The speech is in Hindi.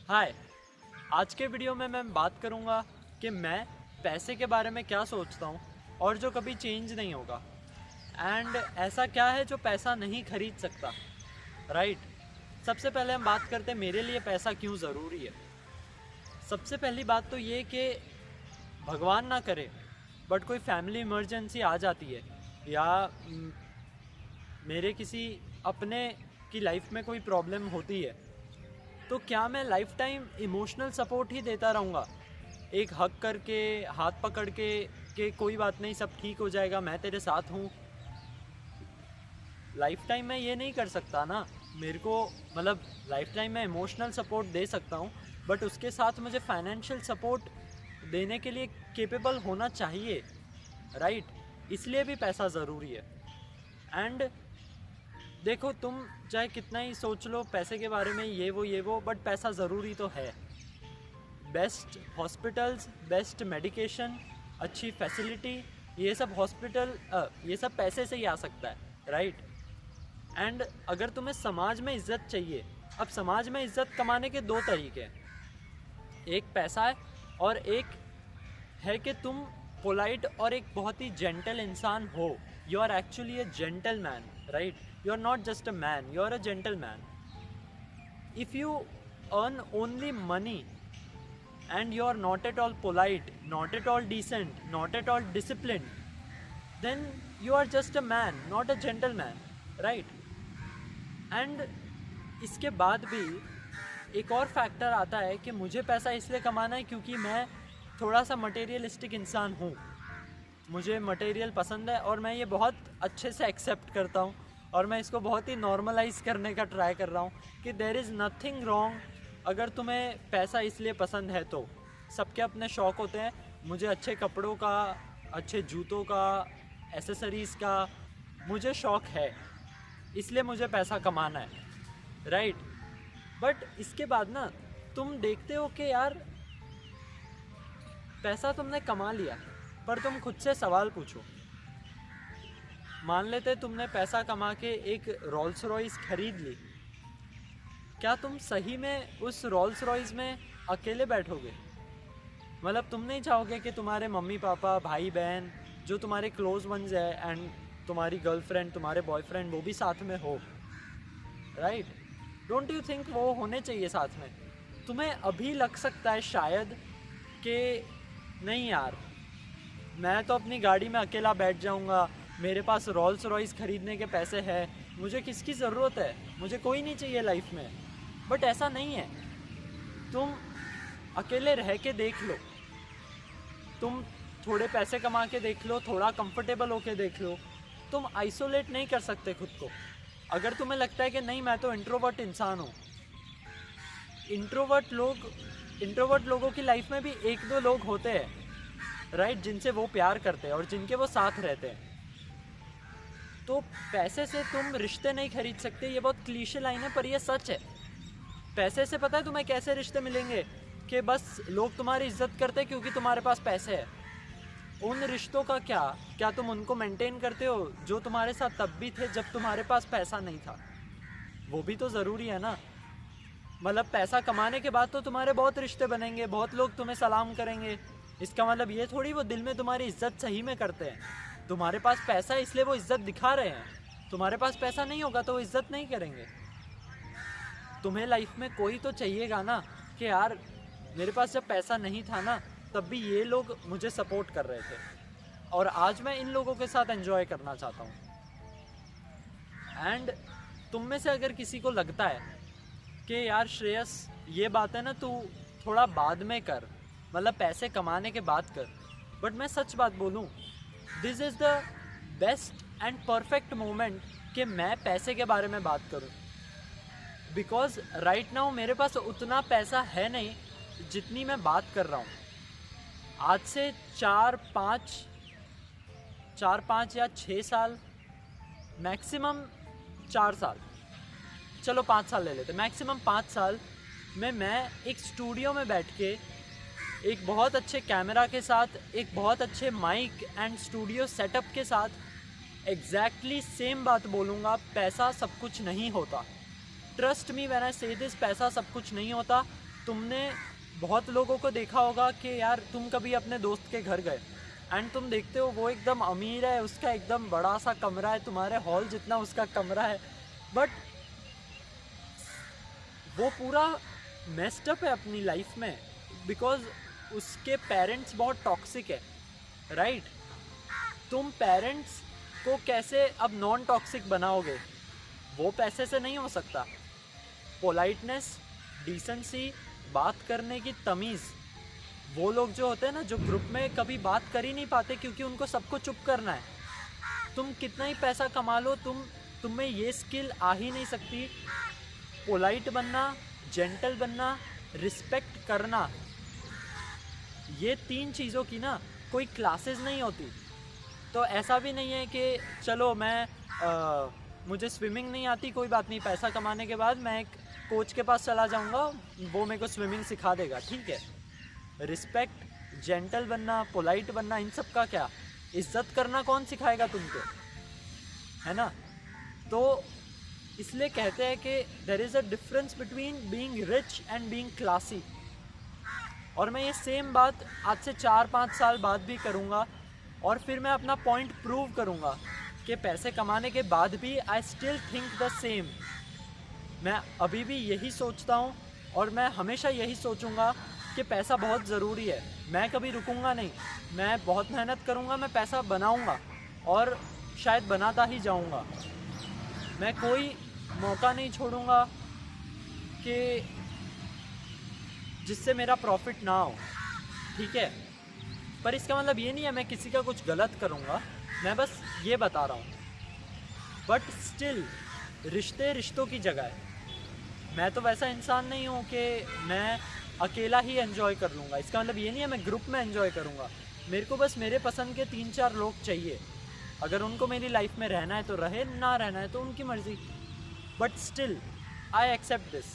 हाय। आज के वीडियो में मैं बात करूंगा कि मैं पैसे के बारे में क्या सोचता हूँ और जो कभी चेंज नहीं होगा। एंड ऐसा क्या है जो पैसा नहीं खरीद सकता, राइट। सबसे पहले हम बात करते हैं मेरे लिए पैसा क्यों ज़रूरी है। सबसे पहली बात तो ये कि भगवान ना करे बट कोई फैमिली इमरजेंसी आ जाती है या मेरे किसी अपने की लाइफ में कोई प्रॉब्लम होती है, तो क्या मैं लाइफ टाइम इमोशनल सपोर्ट ही देता रहूँगा, एक हक करके हाथ पकड़ के कि कोई बात नहीं सब ठीक हो जाएगा मैं तेरे साथ हूँ। लाइफ टाइम मैं ये नहीं कर सकता ना। मेरे को मतलब लाइफ टाइम मैं इमोशनल सपोर्ट दे सकता हूँ बट उसके साथ मुझे फाइनेंशियल सपोर्ट देने के लिए केपेबल होना चाहिए, राइट। इसलिए भी पैसा ज़रूरी है। एंड देखो, तुम चाहे कितना ही सोच लो पैसे के बारे में ये वो बट पैसा ज़रूरी तो है। बेस्ट हॉस्पिटल्स, बेस्ट मेडिकेशन, अच्छी फैसिलिटी, ये सब ये सब पैसे से ही आ सकता है, राइट। एंड अगर तुम्हें समाज में इज्जत चाहिए, अब समाज में इज्जत कमाने के दो तरीके हैं, एक पैसा है और एक है कि तुम पोलाइट और एक बहुत ही जेंटल इंसान हो। You are actually a gentleman, right. You are not just a man, you are a gentleman. If you earn only money and you are not at all polite, not at all decent, not at all disciplined, then you are just a man, not a gentleman, right? And इसके बाद भी एक और फैक्टर आता है कि मुझे पैसा इसलिए कमाना है क्योंकि मैं थोड़ा सा मटेरियलिस्टिक इंसान हूँ। मुझे मटेरियल पसंद है और मैं ये बहुत अच्छे से एक्सेप्ट करता हूँ और मैं इसको बहुत ही नॉर्मलाइज करने का ट्राई कर रहा हूँ कि देयर इज़ नथिंग रॉन्ग अगर तुम्हें पैसा इसलिए पसंद है तो। सबके अपने शौक़ होते हैं। मुझे अच्छे कपड़ों का, अच्छे जूतों का, एसेसरीज़ का मुझे शौक़ है, इसलिए मुझे पैसा कमाना है, राइट। बट इसके बाद ना तुम देखते हो कि यार पैसा तुमने कमा लिया पर तुम खुद से सवाल पूछो। मान लेते तुमने पैसा कमा के एक रोल्स रॉयस खरीद ली, क्या तुम सही में उस रोल्स रॉयस में अकेले बैठोगे? मतलब तुम नहीं चाहोगे कि तुम्हारे मम्मी पापा, भाई बहन, जो तुम्हारे क्लोज वंस है एंड तुम्हारी गर्लफ्रेंड, तुम्हारे बॉयफ्रेंड, वो भी साथ में हो, राइट। डोंट यू थिंक वो होने चाहिए साथ में? तुम्हें अभी लग सकता है शायद कि नहीं यार, मैं तो अपनी गाड़ी में अकेला बैठ जाऊंगा, मेरे पास रोल्स रॉयस खरीदने के पैसे हैं, मुझे किसकी ज़रूरत है, मुझे कोई नहीं चाहिए लाइफ में। बट ऐसा नहीं है। तुम अकेले रह के देख लो, तुम थोड़े पैसे कमा के देख लो, थोड़ा कंफर्टेबल होके देख लो। तुम आइसोलेट नहीं कर सकते खुद को। अगर तुम्हें लगता है कि नहीं मैं तो इंट्रोवर्ट इंसान हूँ, इंट्रोवर्ट लोगों की लाइफ में भी एक दो लोग होते हैं, राइट, जिनसे वो प्यार करते हैं और जिनके वो साथ रहते हैं। तो पैसे से तुम रिश्ते नहीं खरीद सकते। ये बहुत क्लीशे लाइन है पर ये सच है। पैसे से पता है तुम्हें कैसे रिश्ते मिलेंगे? कि बस लोग तुम्हारी इज्जत करते हैं क्योंकि तुम्हारे पास पैसे है। उन रिश्तों का क्या तुम उनको मेंटेन करते हो जो तुम्हारे साथ तब भी थे जब तुम्हारे पास पैसा नहीं था? वो भी तो ज़रूरी है ना। मतलब पैसा कमाने के बाद तो तुम्हारे बहुत रिश्ते बनेंगे, बहुत लोग तुम्हें सलाम करेंगे। इसका मतलब ये थोड़ी वो दिल में तुम्हारी इज्जत सही में करते हैं। तुम्हारे पास पैसा है इसलिए वो इज्जत दिखा रहे हैं। तुम्हारे पास पैसा नहीं होगा तो वो इज्जत नहीं करेंगे। तुम्हें लाइफ में कोई तो चाहिएगा ना कि यार मेरे पास जब पैसा नहीं था ना तब भी ये लोग मुझे सपोर्ट कर रहे थे और आज मैं इन लोगों के साथ एंजॉय करना चाहता हूँ। एंड तुम में से अगर किसी को लगता है कि यार श्रेयस ये बात है ना तू थोड़ा बाद में कर, मतलब पैसे कमाने के बाद कर, बट मैं सच बात बोलूँ, this is the best and perfect moment कि मैं पैसे के बारे में बात करूँ। बिकॉज राइट नाउ मेरे पास उतना पैसा है नहीं जितनी मैं बात कर रहा हूँ। आज से 4-5 या 6 साल, मैक्सिमम 4 साल, चलो 5 साल ले लेते, मैक्सिमम 5 साल में मैं एक स्टूडियो में बैठ के एक बहुत अच्छे कैमरा के साथ, एक बहुत अच्छे माइक एंड स्टूडियो सेटअप के साथ एग्जैक्टली सेम बात बोलूँगा, पैसा सब कुछ नहीं होता। ट्रस्ट मी व्हेन आई से दिस, पैसा सब कुछ नहीं होता। तुमने बहुत लोगों को देखा होगा कि यार तुम कभी अपने दोस्त के घर गए एंड तुम देखते हो वो एकदम अमीर है, उसका एकदम बड़ा सा कमरा है, तुम्हारे हॉल जितना उसका कमरा है, बट वो पूरा मेस्ड अप है अपनी लाइफ में बिकॉज उसके पेरेंट्स बहुत टॉक्सिक है, राइट? तुम पेरेंट्स को कैसे अब नॉन टॉक्सिक बनाओगे? वो पैसे से नहीं हो सकता। पोलाइटनेस, डिसेंसी, बात करने की तमीज़, वो लोग जो होते हैं ना, जो ग्रुप में कभी बात कर ही नहीं पाते क्योंकि उनको सबको चुप करना है। तुम कितना ही पैसा कमा लो, तुम में ये स्किल आ ही नहीं सकती, पोलाइट बनना, जेंटल बनना, रिस्पेक्ट करना। ये 3 चीज़ों की ना कोई क्लासेस नहीं होती। तो ऐसा भी नहीं है कि चलो मुझे स्विमिंग नहीं आती, कोई बात नहीं, पैसा कमाने के बाद मैं एक कोच के पास चला जाऊंगा, वो मेरे को स्विमिंग सिखा देगा, ठीक है। रिस्पेक्ट, जेंटल बनना, पोलाइट बनना, इन सब का क्या? इज्जत करना कौन सिखाएगा तुमको, है ना? तो इसलिए कहते हैं कि there is a difference between being rich and being classy. और मैं ये सेम बात आज से 4-5 साल बाद भी करूँगा और फिर मैं अपना पॉइंट प्रूव करूँगा कि पैसे कमाने के बाद भी I still think the same. मैं अभी भी यही सोचता हूँ और मैं हमेशा यही सोचूंगा कि पैसा बहुत ज़रूरी है। मैं कभी रुकूंगा नहीं, मैं बहुत मेहनत करूँगा, मैं पैसा बनाऊँगा और शायद बनाता ही जाऊँगा। मैं कोई मौका नहीं छोड़ूंगा कि जिससे मेरा प्रॉफिट ना हो, ठीक है? पर इसका मतलब ये नहीं है मैं किसी का कुछ गलत करूँगा, मैं बस ये बता रहा हूँ। बट स्टिल रिश्ते रिश्तों की जगह है। मैं तो वैसा इंसान नहीं हूँ कि मैं अकेला ही एंजॉय कर लूँगा। इसका मतलब ये नहीं है मैं ग्रुप में एंजॉय करूँगा। मेरे को बस मेरे पसंद के 3-4 लोग चाहिए। अगर उनको मेरी लाइफ में रहना है तो रहे, ना रहना है तो उनकी मर्ज़ी। But still I accept this.